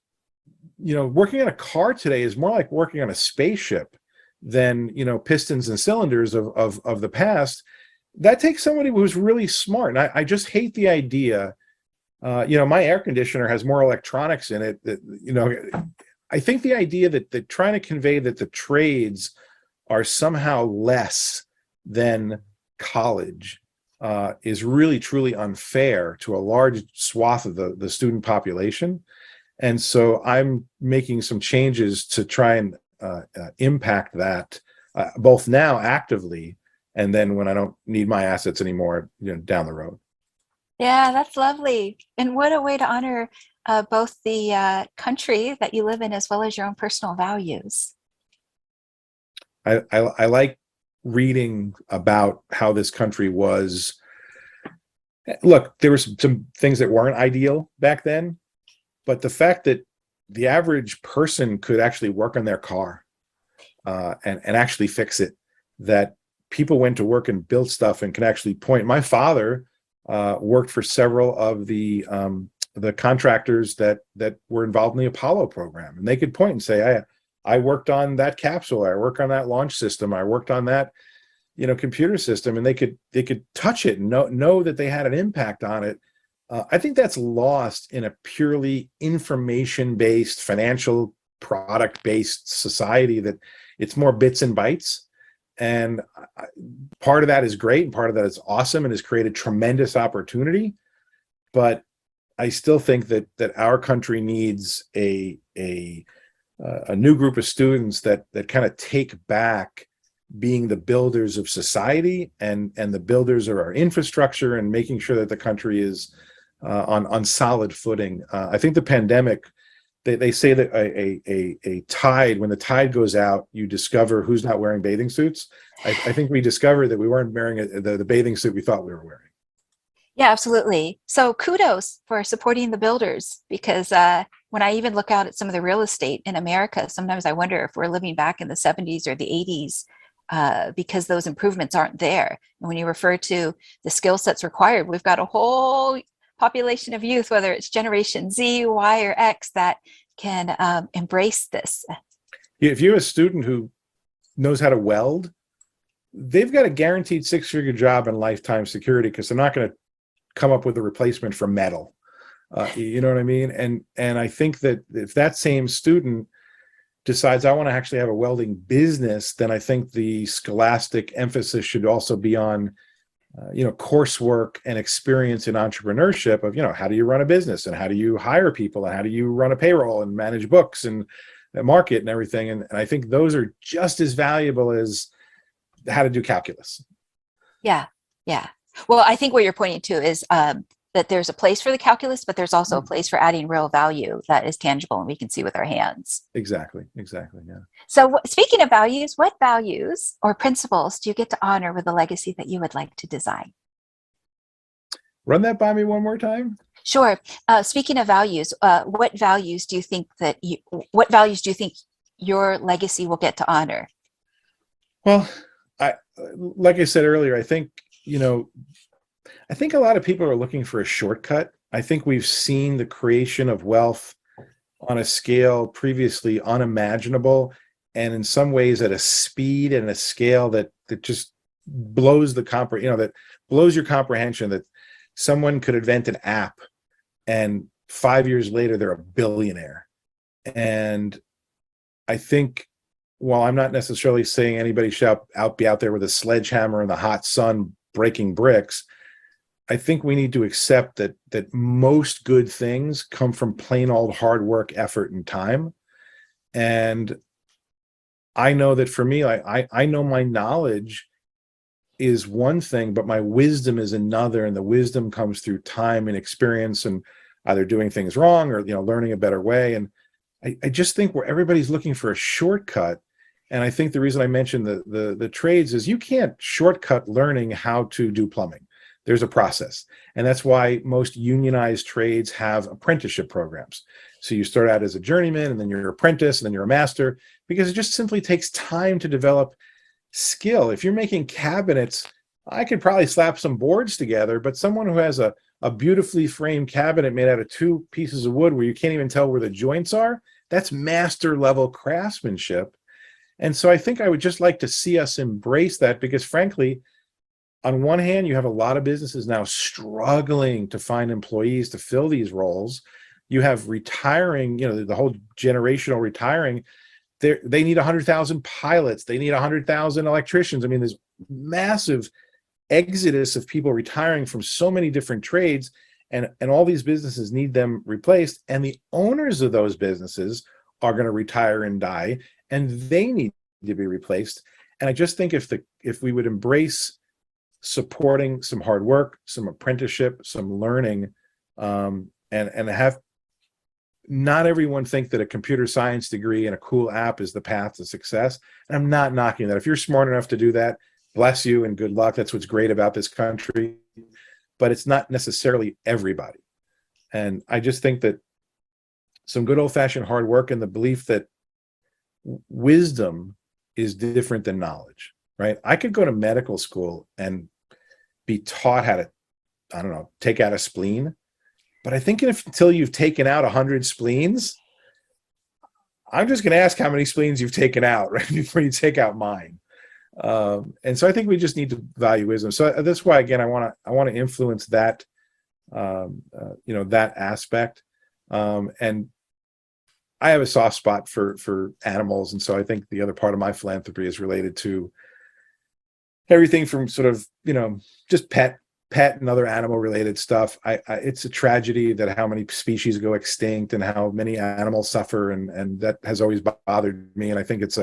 working on a car today is more like working on a spaceship than pistons and cylinders of the past. That takes somebody who's really smart. And I just hate the idea. My air conditioner has more electronics in it that, I think the idea that trying to convey that the trades are somehow less than college is really truly unfair to a large swath of the student population. And so I'm making some changes to try and impact that, both now actively, and then when I don't need my assets anymore, down the road. Yeah, that's lovely. And what a way to honor both the country that you live in as well as your own personal values. I like reading about how this country was. Look, there were some things that weren't ideal back then, but the fact that the average person could actually work on their car and actually fix it, that people went to work and built stuff and can actually point. My father worked for several of the contractors that were involved in the Apollo program, and they could point and say, I worked on that capsule, I worked on that launch system, I worked on that, computer system, and they could touch it and know that they had an impact on it. I think that's lost in a purely information-based, financial product-based society, that it's more bits and bytes. And part of that is great, and part of that is awesome, and has created tremendous opportunity. But I still think that our country needs a new group of students that kind of take back being the builders of society and the builders of our infrastructure, and making sure that the country is on solid footing. I think the pandemic, they say that a tide, when the tide goes out, you discover who's not wearing bathing suits. I think we discovered that we weren't wearing the bathing suit we thought we were wearing. Yeah, absolutely. So kudos for supporting the builders, because when I even look out at some of the real estate in America, sometimes I wonder if we're living back in the 70s or the 80s, because those improvements aren't there. And when you refer to the skill sets required, we've got a whole population of youth, whether it's Generation Z, Y, or X, that can embrace this. If you're a student who knows how to weld, they've got a guaranteed six-figure job and lifetime security, because they're not going to come up with a replacement for metal. You know what I mean? And I think that if that same student decides, I want to actually have a welding business, then I think the scholastic emphasis should also be on coursework and experience in entrepreneurship of, how do you run a business, and how do you hire people, and how do you run a payroll and manage books and market and everything. And I think those are just as valuable as how to do calculus. Yeah. Well, I think what you're pointing to is that there's a place for the calculus, but there's also a place for adding real value that is tangible and we can see with our hands. Exactly. Yeah. So speaking of values, what values or principles do you get to honor with the legacy that you would like to design? Run that by me one more time. Sure. Speaking of values, what values do you think your legacy will get to honor? Well, like I said earlier, I think a lot of people are looking for a shortcut. I think we've seen the creation of wealth on a scale previously unimaginable, and in some ways at a speed and a scale that just blows that blows your comprehension, that someone could invent an app and 5 years later they're a billionaire. And I think, while I'm not necessarily saying anybody should be out there with a sledgehammer in the hot sun breaking bricks, I think we need to accept that most good things come from plain old hard work, effort, and time. And I know that for me, I know my knowledge is one thing, but my wisdom is another. And the wisdom comes through time and experience, and either doing things wrong or learning a better way. And I just think where everybody's looking for a shortcut. And I think the reason I mentioned the trades is you can't shortcut learning how to do plumbing. There's a process. And that's why most unionized trades have apprenticeship programs. So you start out as a journeyman, and then you're an apprentice, and then you're a master, because it just simply takes time to develop skill. If you're making cabinets, I could probably slap some boards together, but someone who has a beautifully framed cabinet made out of two pieces of wood where you can't even tell where the joints are, that's master level craftsmanship. And so I think I would just like to see us embrace that, because frankly, on one hand, you have a lot of businesses now struggling to find employees to fill these roles. You have retiring, the whole generational retiring. They need 100,000 pilots. They need 100,000 electricians. I mean, there's massive exodus of people retiring from so many different trades, and all these businesses need them replaced. And the owners of those businesses are going to retire and die, and they need to be replaced. And I just think if we would embrace supporting some hard work, some apprenticeship, some learning, and have not everyone think that a computer science degree and a cool app is the path to success. And I'm not knocking that. If you're smart enough to do that, bless you and good luck. That's what's great about this country. But it's not necessarily everybody. And I just think that some good old-fashioned hard work, and the belief that wisdom is different than knowledge. right? I could go to medical school and be taught how to, I don't know, take out a spleen. But I think until you've taken out 100 spleens, I'm just going to ask how many spleens you've taken out right before you take out mine. And so I think we just need to value wisdom. So that's why, again, I want to influence that, that aspect. And I have a soft spot for animals, and so I think the other part of my philanthropy is related to everything from sort of just pet and other animal related stuff. It's a tragedy that how many species go extinct and how many animals suffer, and that has always bothered me. And I think it's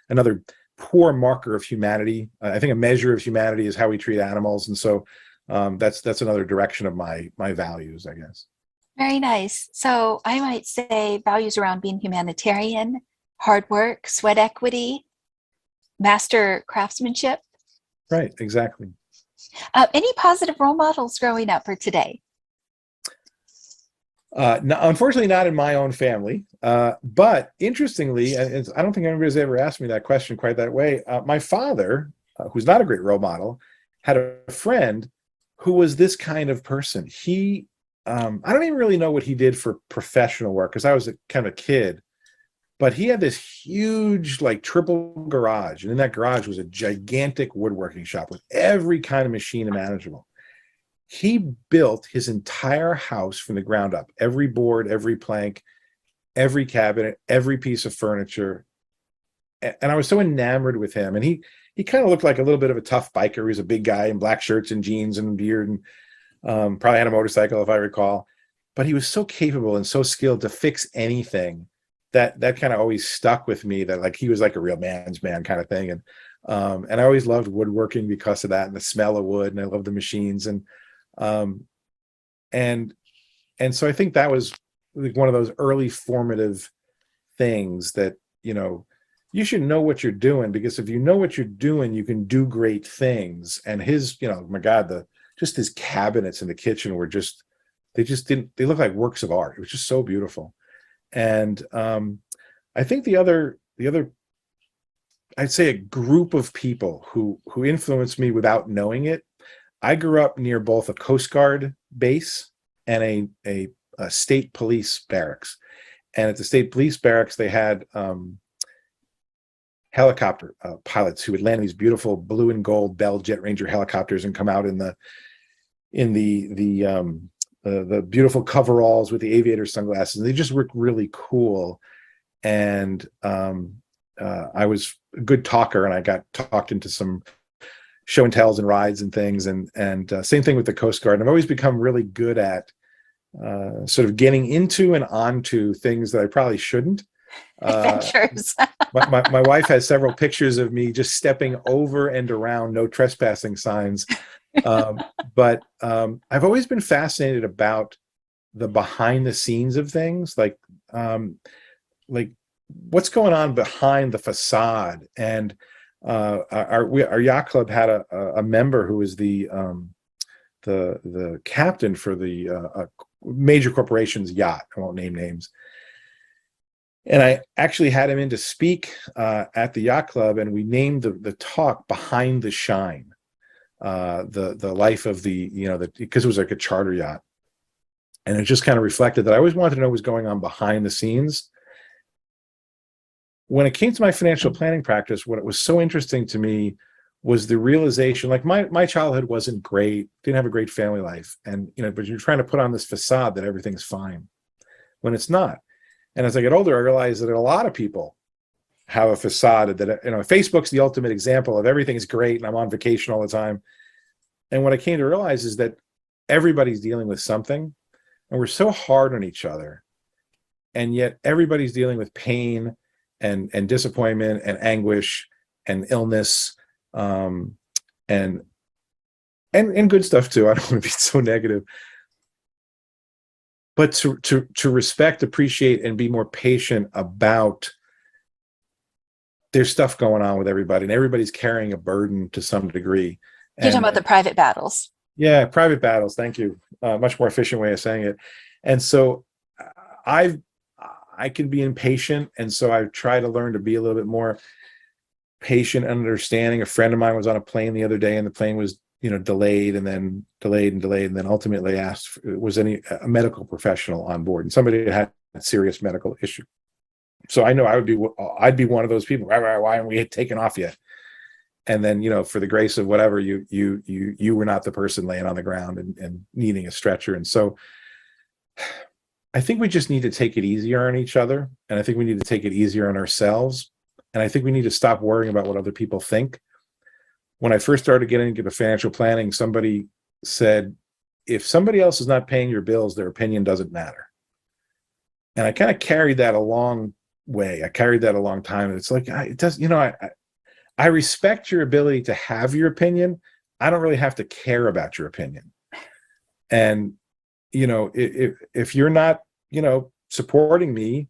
another poor marker of humanity. I think a measure of humanity is how we treat animals, and so that's another direction of my values, I guess. Very nice. So I might say values around being humanitarian, hard work, sweat equity, master craftsmanship. Right, exactly. Any positive role models growing up or today? No, unfortunately, not in my own family. But interestingly, and I don't think anybody's ever asked me that question quite that way. My father, who's not a great role model, had a friend who was this kind of person. He, I don't even really know what he did for professional work because I was a kind of a kid. But he had this huge, like, triple garage, and in that garage was a gigantic woodworking shop with every kind of machine imaginable. He built his entire house from the ground up, every board, every plank, every cabinet, every piece of furniture. And I was so enamored with him. And he kind of looked like a little bit of a tough biker. He was a big guy in black shirts and jeans and beard, and probably had a motorcycle, if I recall. But he was so capable and so skilled to fix anything that kind of always stuck with me, that like he was like a real man's man kind of thing. And I always loved woodworking because of that, and the smell of wood, and I love the machines. And so I think that was like one of those early formative things that, you should know what you're doing, because if you know what you're doing, you can do great things. And his, my God, just his cabinets in the kitchen were they look like works of art. It was just so beautiful. And I think the other, I'd say, a group of people who influenced me without knowing it. I grew up near both a Coast Guard base and a state police barracks. And at the state police barracks, they had helicopter pilots who would land these beautiful blue and gold Bell Jet Ranger helicopters and come out in the beautiful coveralls with the aviator sunglasses. They just looked really cool. And I was a good talker, and I got talked into some show and tells and rides and things. And same thing with the Coast Guard. And I've always become really good at sort of getting into and onto things that I probably shouldn't. Adventures. my wife has several pictures of me just stepping over and around no trespassing signs. But I've always been fascinated about the behind the scenes of things, like what's going on behind the facade. And our yacht club had a member who was the captain for the major corporation's yacht. I won't name names. And I actually had him in to speak at the yacht club, and we named the talk "Behind the Shine." The life of because it was like a charter yacht, and it just kind of reflected that I always wanted to know what was going on behind the scenes. When it came to my financial planning practice, what was so interesting to me was the realization, like my childhood wasn't great, didn't have a great family life, and but you're trying to put on this facade that everything's fine when it's not. And as I get older, I realized that a lot of people have a facade that, Facebook's the ultimate example of everything's great and I'm on vacation all the time. And what I came to realize is that everybody's dealing with something, and we're so hard on each other. And yet everybody's dealing with pain and disappointment and anguish and illness, and good stuff too. I don't want to be so negative. But to respect, appreciate, and be more patient about there's stuff going on with everybody, and everybody's carrying a burden to some degree. You're talking about the private battles. Yeah, private battles. Thank you. Much more efficient way of saying it. And so I can be impatient, and so I try to learn to be a little bit more patient and understanding. A friend of mine was on a plane the other day, and the plane was, delayed and then delayed and delayed, and then ultimately asked, was a medical professional on board, and somebody had a serious medical issue. So I know I'd be one of those people. Why aren't we taken off yet? And then, for the grace of whatever, you were not the person laying on the ground and needing a stretcher. And so I think we just need to take it easier on each other. And I think we need to take it easier on ourselves. And I think we need to stop worrying about what other people think. When I first started getting into financial planning, somebody said, if somebody else is not paying your bills, their opinion doesn't matter. And I kind of carried that a long way. I carried that a long time. And it's like, it does, I respect your ability to have your opinion. I don't really have to care about your opinion. And, if you're not, supporting me,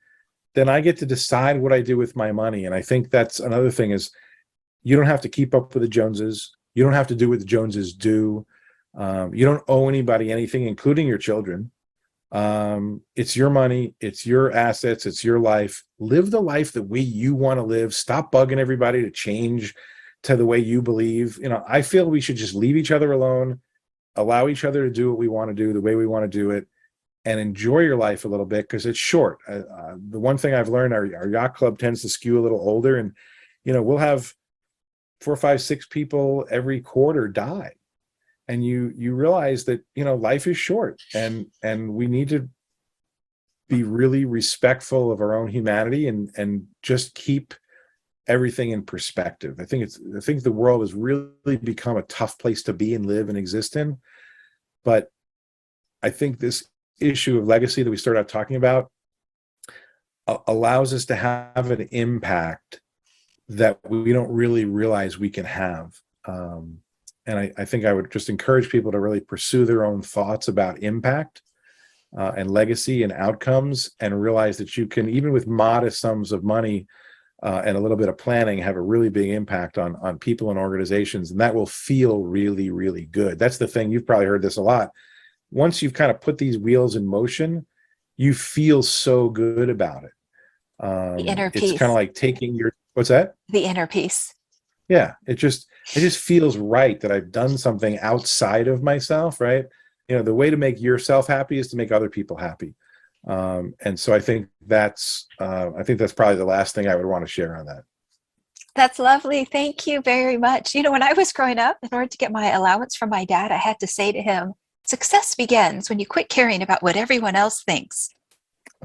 then I get to decide what I do with my money. And I think that's another thing is you don't have to keep up with the Joneses. You don't have to do what the Joneses do. You don't owe anybody anything, including your children. It's your money, it's your assets, it's your life. Live the life that you want to live. Stop bugging everybody to change to the way you believe. I feel we should just leave each other alone, allow each other to do what we want to do, the way we want to do it, and enjoy your life a little bit, because it's short. The one thing I've learned, our yacht club tends to skew a little older, and we'll have 4, 5, 6 people every quarter die. And you realize that, life is short, and we need to be really respectful of our own humanity and just keep everything in perspective. I think the world has really become a tough place to be and live and exist in. But I think this issue of legacy that we started out talking about allows us to have an impact that we don't really realize we can have. And I think I would just encourage people to really pursue their own thoughts about impact and legacy and outcomes, and realize that you can, even with modest sums of money and a little bit of planning, have a really big impact on people and organizations. And that will feel really, really good. That's the thing. You've probably heard this a lot. Once you've kind of put these wheels in motion, you feel so good about it. The inner peace. It's kind of like taking what's that? The inner peace. Yeah, it just feels right that I've done something outside of myself, right? The way to make yourself happy is to make other people happy. And so I think that's probably the last thing I would want to share on that. That's lovely. Thank you very much. When I was growing up, in order to get my allowance from my dad, I had to say to him, success begins when you quit caring about what everyone else thinks.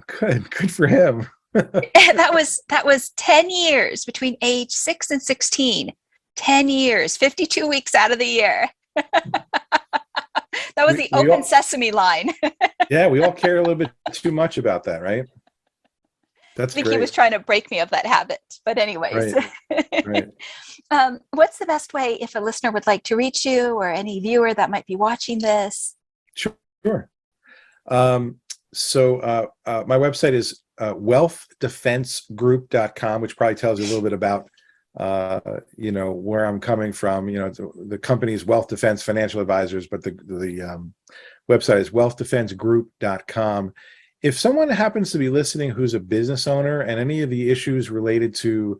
Good for him. And that was 10 years between age 6 and 16. 10 years, 52 weeks out of the year. That was the open sesame line. Yeah, we all care a little bit too much about that, right? That's I think great. he was trying to break me of that habit. But anyways, right. What's the best way if a listener would like to reach you, or any viewer that might be watching this? Sure. So my website is WealthDefenseGroup.com, which probably tells you a little bit about where I'm coming from. The company is Wealth Defense Financial Advisors, but the website is WealthDefenseGroup.com. If someone happens to be listening who's a business owner, and any of the issues related to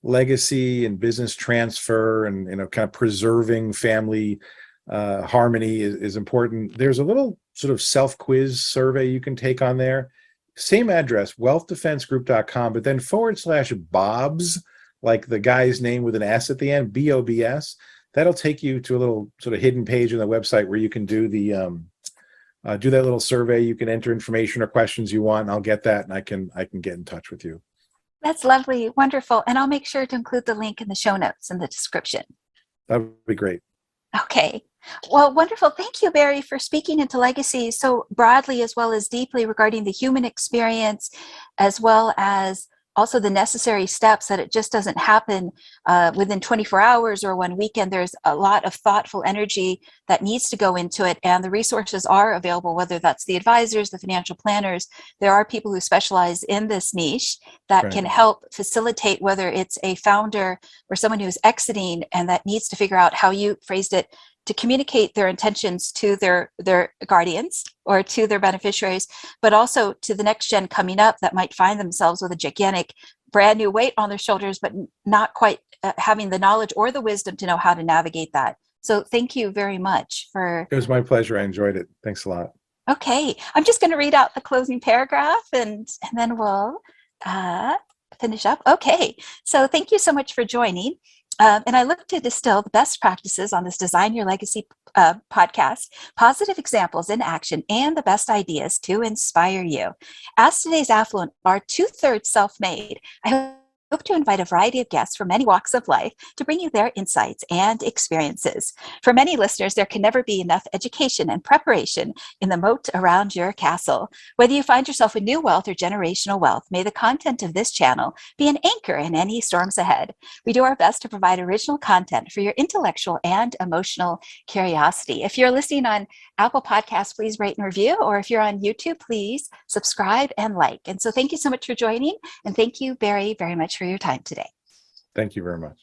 legacy and business transfer and kind of preserving family harmony is important, there's a little sort of self-quiz survey you can take on there. Same address, WealthDefenseGroup.com, but then /Bobs, like the guy's name with an S at the end, BOBS. That'll take you to a little sort of hidden page on the website where you can do the do that little survey. You can enter information or questions you want, and I'll get that, and I can get in touch with you. That's lovely. Wonderful. And I'll make sure to include the link in the show notes in the description. That would be great. Okay. Well, wonderful. Thank you, Barry, for speaking into legacy so broadly as well as deeply regarding the human experience, as well as also the necessary steps, that it just doesn't happen within 24 hours or one weekend. There's a lot of thoughtful energy that needs to go into it, and the resources are available, whether that's the advisors, the financial planners. There are people who specialize in this niche that can help facilitate, whether it's a founder or someone who's exiting and that needs to figure out, how you phrased it, to communicate their intentions to their guardians or to their beneficiaries, but also to the next gen coming up that might find themselves with a gigantic brand new weight on their shoulders, but not quite having the knowledge or the wisdom to know how to navigate that. So thank you very much for. It was my pleasure. I enjoyed it. Thanks a lot. Okay, I'm just going to read out the closing paragraph and then we'll finish up. Okay, so thank you so much for joining. And I look to distill the best practices on this Design Your Legacy podcast, positive examples in action, and the best ideas to inspire you. As today's affluent are 2/3 self-made, I hope to invite a variety of guests from many walks of life to bring you their insights and experiences. For many listeners, there can never be enough education and preparation in the moat around your castle. Whether you find yourself with new wealth or generational wealth, may the content of this channel be an anchor in any storms ahead. We do our best to provide original content for your intellectual and emotional curiosity. If you're listening on Apple Podcasts, please rate and review, or if you're on YouTube, please subscribe and like. And so thank you so much for joining, and thank you, Barry, very much for your time today. Thank you very much.